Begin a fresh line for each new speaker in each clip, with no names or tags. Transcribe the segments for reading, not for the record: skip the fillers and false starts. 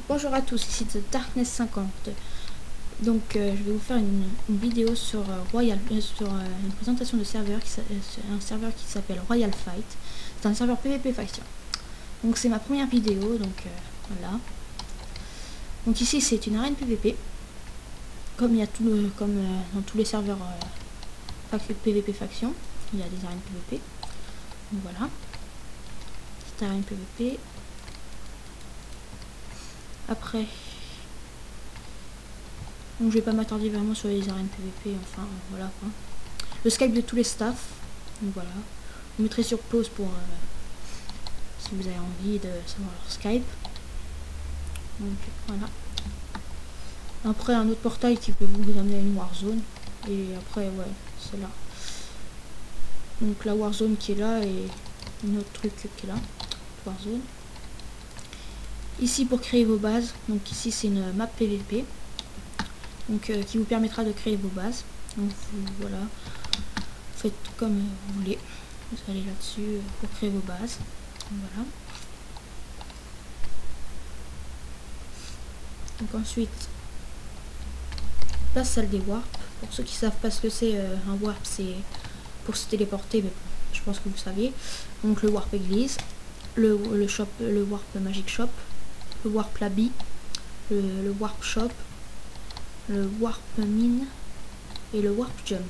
Bonjour à tous, ici The Darkness 50. Donc je vais vous faire une vidéo sur Royal, sur une présentation de serveur, un serveur qui s'appelle Royal Fight. C'est un serveur PvP faction. Donc c'est ma première vidéo, donc voilà. Donc ici c'est une arène PvP, comme il y a dans tous les serveurs PvP faction, il y a des arènes PvP. Donc voilà, cette arène PvP. Après, donc je vais pas m'attarder vraiment sur les arènes PvP, enfin voilà quoi. Le Skype de tous les staffs, donc voilà. Vous mettrez sur pause pour si vous avez envie de savoir leur Skype. Donc voilà. Après un autre portail qui peut vous amener à une Warzone. Et après ouais, c'est là. Donc la Warzone qui est là et une autre truc qui est là. Warzone. Ici pour créer vos bases, donc ici c'est une map PvP. Donc qui vous permettra de créer vos bases. Donc voilà. Faites comme vous voulez. Vous allez là-dessus pour créer vos bases. Donc, voilà. Donc ensuite, la salle des warps. Pour ceux qui savent pas ce que c'est un warp, c'est pour se téléporter, mais je pense que vous saviez. Donc le warp église, le warp magic shop, le warp lobby, le warp shop, le warp mine et le warp jump.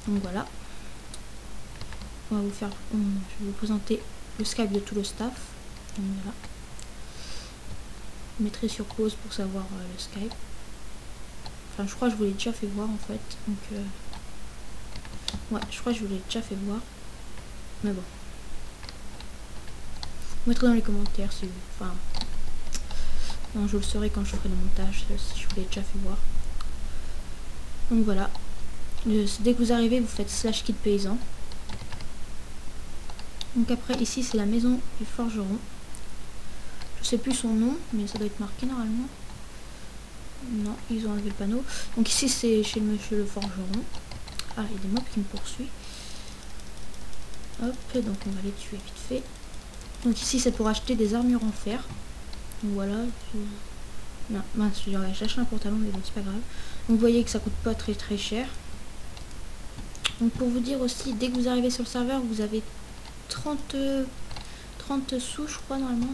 Donc voilà. Je vais vous présenter le Skype de tout le staff. Donc voilà. Je mettrai sur pause pour savoir le Skype. Enfin, je crois que je vous l'ai déjà fait voir en fait. Donc, ouais, je crois que je vous l'ai déjà fait voir. Mais bon. Vous mettrez dans les commentaires si vous. Enfin. Non, je le saurai quand je ferai le montage, si je vous l'ai déjà fait voir. Donc voilà. Dès que vous arrivez, vous faites /kit paysan. Donc après, ici, c'est la maison du forgeron. Je sais plus son nom, mais ça doit être marqué normalement. Non, ils ont enlevé le panneau. Donc ici, c'est chez le monsieur le forgeron. Ah, il y a des mobs qui me poursuivent. Hop, donc on va les tuer vite fait. Donc ici, c'est pour acheter des armures en fer. Donc voilà. Non, mince, j'ai acheté un pantalon, mais bon, c'est pas grave. Donc vous voyez que ça coûte pas très cher. Donc pour vous dire aussi, dès que vous arrivez sur le serveur, vous avez 30 sous, je crois, normalement.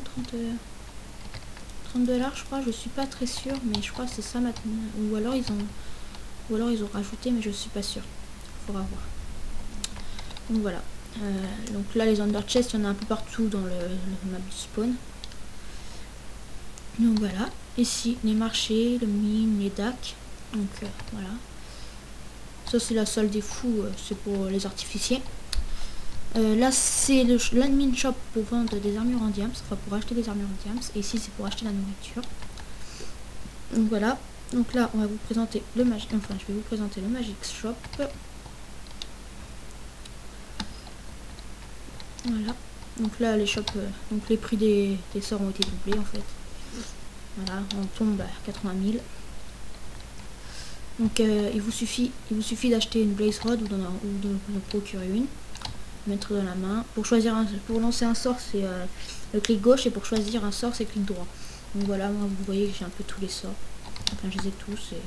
30 $, je crois. Je suis pas très sûre, mais je crois que c'est ça maintenant. Ou alors ils ont rajouté, mais je suis pas sûre. Faudra voir. Donc voilà. Donc là, les under chests, il y en a un peu partout dans le map du spawn. Donc voilà. Ici, les marchés, le mine, les DAC. Donc voilà. Ça, c'est la salle des fous, c'est pour les artificiers. Là, c'est l'admin shop pour vendre des armures en diams, enfin pour acheter des armures en diams. Et ici, c'est pour acheter la nourriture. Donc voilà. Donc là, on va vous présenter le magic. Enfin, je vais vous présenter le magic shop. Voilà. Donc là, les shops, donc les prix des sorts ont été doublés en fait. Voilà, on tombe à 80 000. Donc il vous suffit d'acheter une blaze rod ou de vous en procurer une, mettre dans la main. Pour lancer un sort, c'est le clic gauche, et pour choisir un sort, c'est clic droit. Donc voilà, moi vous voyez que j'ai un peu tous les sorts. Enfin, je les ai tous. Et...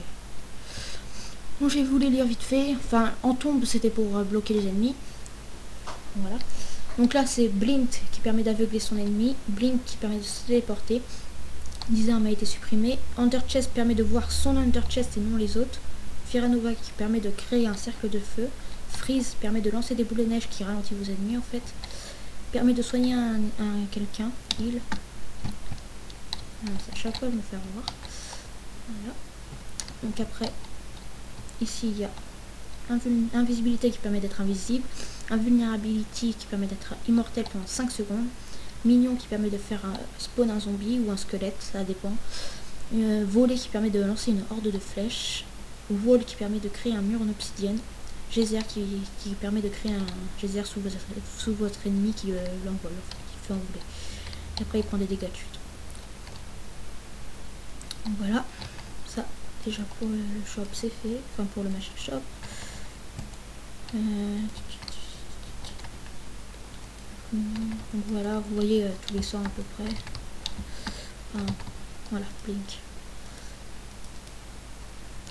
donc je vais vous les lire vite fait. Enfin, en tombe, c'était pour bloquer les ennemis. Voilà. Donc là, c'est Blink qui permet d'aveugler son ennemi, Blink qui permet de se téléporter. Disarm a été supprimé. Underchest permet de voir son underchest et non les autres. Firanova qui permet de créer un cercle de feu. Freeze permet de lancer des boules de neige qui ralentit vos ennemis en fait. Permet de soigner quelqu'un. Heal. C'est à chaque fois de me faire voir. Voilà. Donc après, ici il y a invisibilité qui permet d'être invisible. Invulnerability qui permet d'être immortel pendant 5 secondes. Mignon qui permet de faire spawn un zombie ou un squelette, ça dépend. Voler qui permet de lancer une horde de flèches. Wall qui permet de créer un mur en obsidienne. Geyser qui permet de créer un geyser sous votre ennemi qui l'envole, qui fait envoler. Et après il prend des dégâts de chute. Donc voilà, ça déjà pour le shop c'est fait, enfin pour le magic shop. Donc voilà, vous voyez tous les sorts à peu près. Enfin, Voilà, Blink.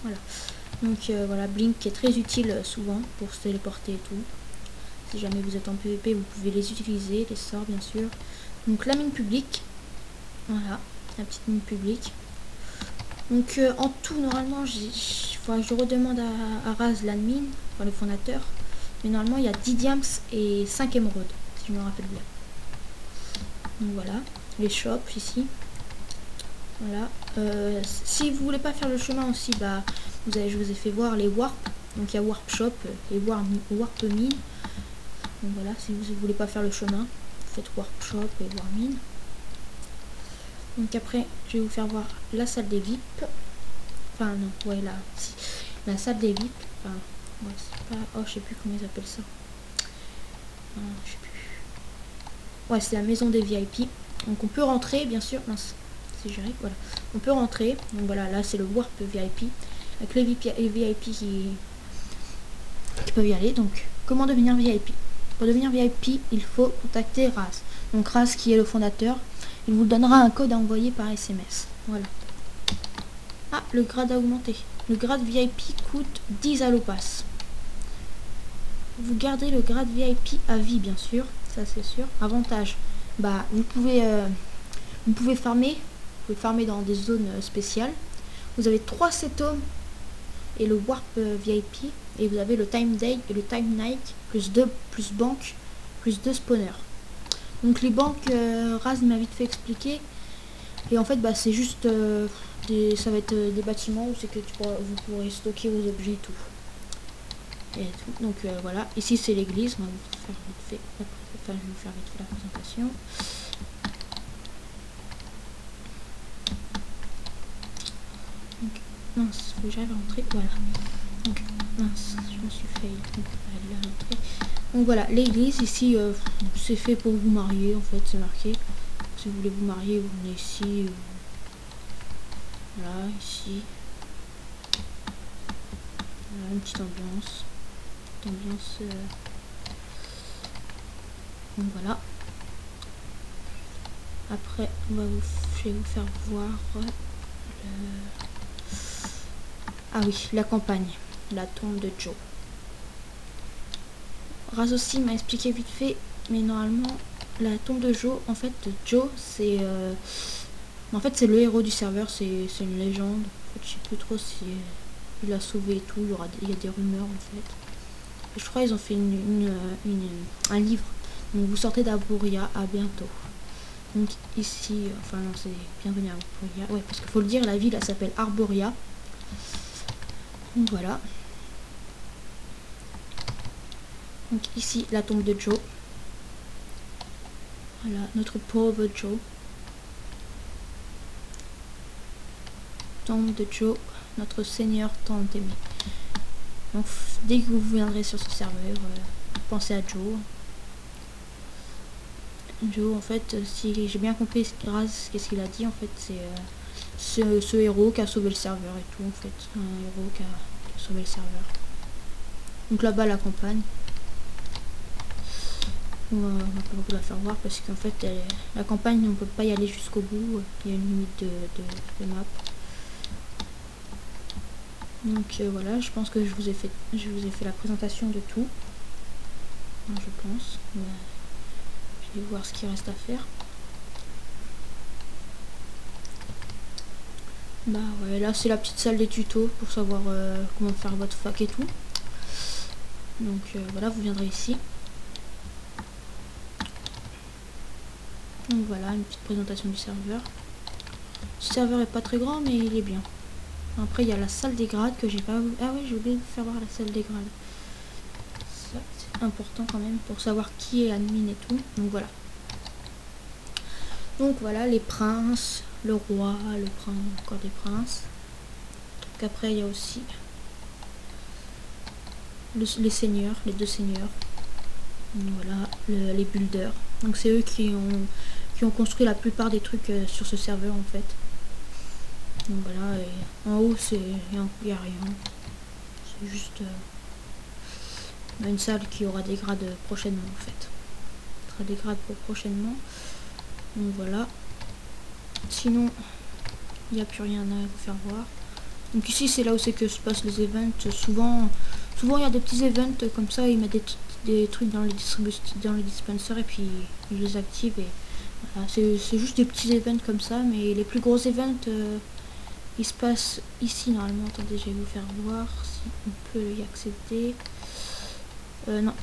Voilà. Donc voilà, Blink est très utile souvent pour se téléporter et tout. Si jamais vous êtes en PvP, vous pouvez les utiliser, les sorts bien sûr. Donc la mine publique. Voilà, la petite mine publique. Donc en tout, normalement, je redemande à Raz l'admin, enfin le fondateur. Mais normalement, il y a 10 diams et 5 émeraudes, si je me rappelle bien. Donc voilà, les shops ici. Voilà. Si vous voulez pas faire le chemin aussi, bah, je vous ai fait voir les warp. Donc il y a warp shop et warp mine. Donc voilà, si vous voulez pas faire le chemin, vous faites warp shop et warp mine. Donc après, je vais vous faire voir la salle des VIP. Enfin non, ouais là, si, la salle des VIP. Enfin, ouais, c'est pas, oh je sais plus comment ils appellent ça. Je sais plus. Ouais, c'est la maison des VIP. Donc on peut rentrer, bien sûr. Mince, si j'arrive, voilà. On peut rentrer. Donc voilà, là c'est le warp VIP avec les VIP qui peuvent y aller. Donc comment devenir VIP? Pour devenir VIP, il faut contacter Raz. Donc Raz qui est le fondateur. Il vous donnera un code à envoyer par SMS. Voilà. Ah, le grade a augmenté. Le grade VIP coûte 10 allopas. Vous gardez le grade VIP à vie, bien sûr. Ça, c'est sûr. Avantage. Bah, vous pouvez farmer. Vous pouvez farmer dans des zones spéciales. Vous avez 3 cetomes et le warp VIP. Et vous avez le time day et le time night. Plus 2 plus banque. Plus 2 spawners. Donc les banques, Raz m'a vite fait expliquer. Et en fait, bah, c'est juste ça va être des bâtiments où c'est que vous pourrez stocker vos objets et tout. Et tout. Donc voilà, ici c'est l'église. On va vous faire vite fait. Enfin, je vais vous faire vite fait la présentation. Donc, mince, faut que j'arrive à rentrer. Voilà. Donc, mince, je me suis fait. Donc voilà, l'église ici, c'est fait pour vous marier en fait, c'est marqué. Si vous voulez vous marier, vous venez ici. Voilà, ici. Voilà, une petite ambiance. Donc voilà. Après, je vais vous faire voir ah oui, la campagne. La tombe de Joe. Raz aussi m'a expliqué vite fait, mais normalement, la tombe de Joe, en fait, c'est c'est le héros du serveur, c'est une légende. En fait, je sais plus trop si il l'a sauvé et tout, il y a des rumeurs en fait. Et je crois qu'ils ont fait un livre. Donc vous sortez d'Arboria, à bientôt. Donc ici, enfin non, c'est bienvenue à Arboria. Ouais, parce qu'il faut le dire, la ville elle s'appelle Arboria. Donc voilà. Donc ici, la tombe de Joe. Voilà, notre pauvre Joe. Tombe de Joe, notre seigneur tant aimé. Donc dès que vous viendrez sur ce serveur, pensez à Joe. Joe, en fait, si j'ai bien compris qu'est-ce qu'il a dit, en fait, c'est ce héros qui a sauvé le serveur et tout, en fait. Un héros qui a sauvé le serveur. Donc là-bas, la campagne. On va pas vous la faire voir parce qu'en fait, la campagne, on peut pas y aller jusqu'au bout. Il y a une limite de map. Donc voilà, je pense que je vous ai fait la présentation de tout. Je pense. Je vais voir ce qu'il reste à faire. Bah ouais, là c'est la petite salle des tutos pour savoir comment faire votre fac et tout. Donc voilà, vous viendrez ici. Donc voilà, une petite présentation du serveur. Ce serveur est pas très grand mais il est bien. Après il y a la salle des grades que j'ai pas... Ah oui, j'ai oublié de faire voir la salle des grades. Ça c'est important quand même pour savoir qui est admin et tout. Donc voilà. Donc voilà, les princes, le roi, le prince, encore des princes. Donc après il y a aussi les seigneurs, les 2 seigneurs. Donc voilà, les builders. Donc c'est eux qui ont construit la plupart des trucs sur ce serveur en fait. Donc voilà, et en haut il n'y a rien. C'est juste une salle qui aura des grades prochainement en fait. Il y aura des grades pour prochainement. Donc voilà. Sinon, Il n'y a plus rien à vous faire voir. Donc ici c'est là où c'est que se passent les events. Souvent il y a des petits events comme ça, ils mettent des trucs dans les dispensers et puis ils les activent et voilà. C'est juste des petits events comme ça, mais les plus gros events ils se passent ici normalement. Attendez, je vais vous faire voir si on peut y accéder. Non.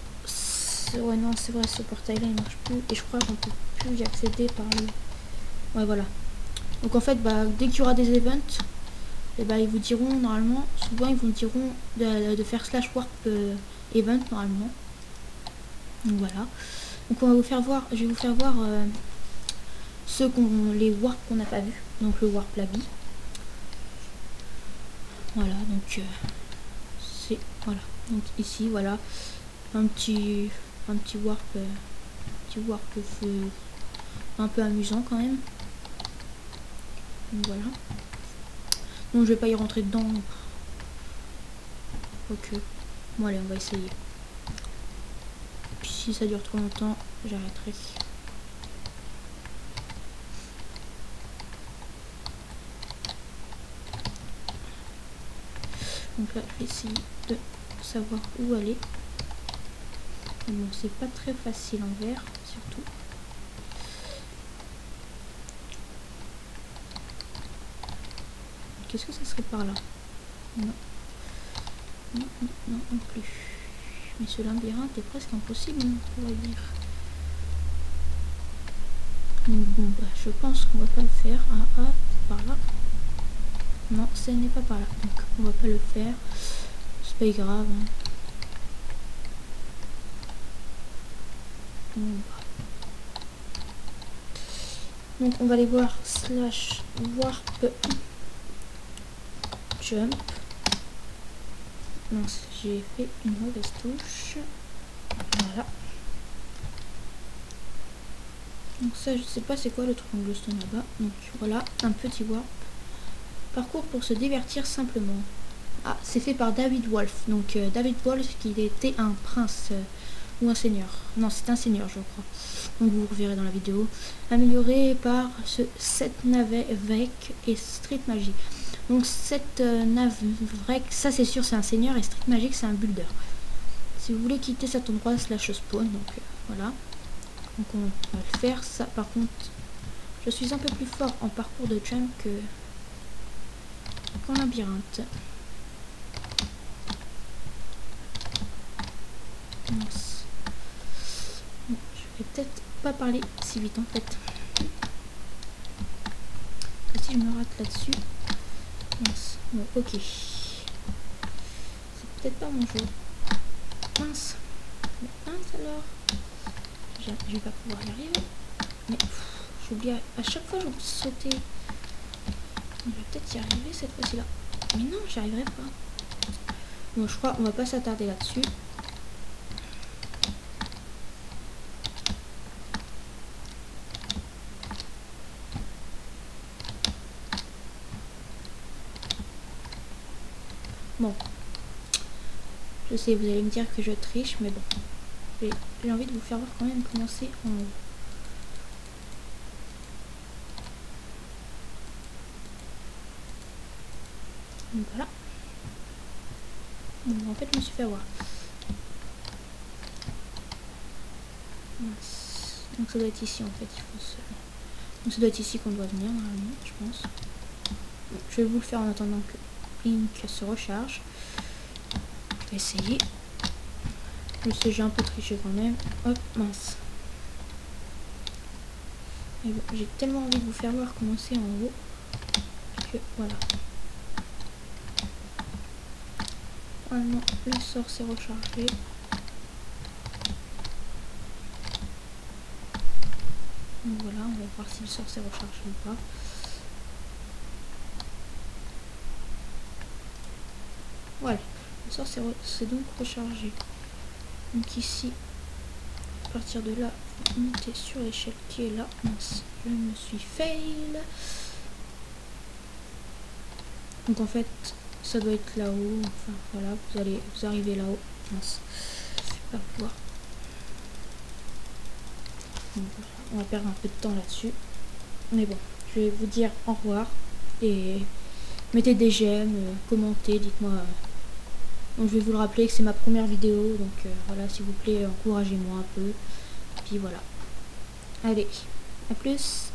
Ouais, non, c'est vrai, ce portail là il marche plus et je crois qu'on peut plus y accéder par le... Ouais, voilà. Donc en fait, bah, dès qu'il y aura des events, et bah, ils vous diront normalement, souvent ils vous diront de faire /warp event normalement. Donc voilà. Donc on va vous faire voir, je vais vous faire voir les warp qu'on n'a pas vu. Donc le warp labi. Voilà, donc c'est voilà. Donc ici voilà un petit warp, un peu amusant quand même. Donc voilà. Donc je vais pas y rentrer dedans. Ok. Bon allez, on va essayer. Puis si ça dure trop longtemps, j'arrêterai. Donc là, je vais essayer de savoir où aller. Bon, c'est pas très facile en vert, surtout. Qu'est-ce que ça serait par là? Non. Non, non, non, non plus. Mais ce labyrinthe est presque impossible, on pourrait dire. Donc bon, bah, je pense qu'on va pas le faire. Ah, ah, par là. Non, ce n'est pas par là. Donc on va pas le faire. C'est pas grave. Hein. Bon, bah. Donc on va aller voir /warp jump. Non, j'ai fait une mauvaise touche. Voilà. Donc ça, je sais pas c'est quoi le triangle stone là-bas. Donc voilà, un petit warp. Parcours pour se divertir simplement. Ah, c'est fait par David Wolf. Donc David Wolf qui était un prince ou un seigneur. Non, c'est un seigneur je crois. Donc vous reverrez dans la vidéo. Amélioré par ce 7 navets Vrek et Street Magic. Donc cette nave Vrek, ça c'est sûr c'est un seigneur et Street Magic c'est un builder. Si vous voulez quitter cet endroit /spawn, donc voilà. Donc on va le faire. Ça par contre, je suis un peu plus fort en parcours de jump qu'en labyrinthe. Mince. Bon, je vais peut-être pas parler si vite en fait. Si je me rate là-dessus. Mince. Bon, ok. C'est peut-être pas mon jeu. Mince. Mais mince alors. Je vais pas pouvoir y arriver. Mais j'oublie à chaque fois j'oublie de sauter. Je vais peut-être y arriver cette fois-ci là. Mais non, j'y arriverai pas. Bon, je crois qu'on va pas s'attarder là-dessus. Bon. Je sais, vous allez me dire que je triche, mais bon. J'ai envie de vous faire voir quand même comment c'est en haut. Donc voilà. Bon, en fait, je me suis fait avoir. Donc ça doit être ici en fait. Donc ça doit être ici qu'on doit venir normalement, je pense. Bon, je vais vous le faire en attendant que Link se recharge. Je vais essayer. Je sais, j'ai un peu triché quand même. Hop, mince. Mais bon, j'ai tellement envie de vous faire voir comment c'est en haut. Que voilà. Normalement, le sort s'est rechargé. Donc voilà, on va voir si le sort s'est rechargé ou pas. Voilà, le sort s'est donc rechargé. Donc ici, à partir de là, monter sur l'échelle qui est là. Mince, je me suis fail. Donc en fait, ça doit être là-haut. Enfin voilà, vous arrivez là-haut. Mince, je vais pas pouvoir. Donc, voilà, on va perdre un peu de temps là-dessus. Mais bon, je vais vous dire au revoir. Et mettez des j'aime, commentez, dites-moi. Donc je vais vous le rappeler que c'est ma première vidéo, donc voilà, s'il vous plaît, encouragez-moi un peu. Puis voilà. Allez, à plus.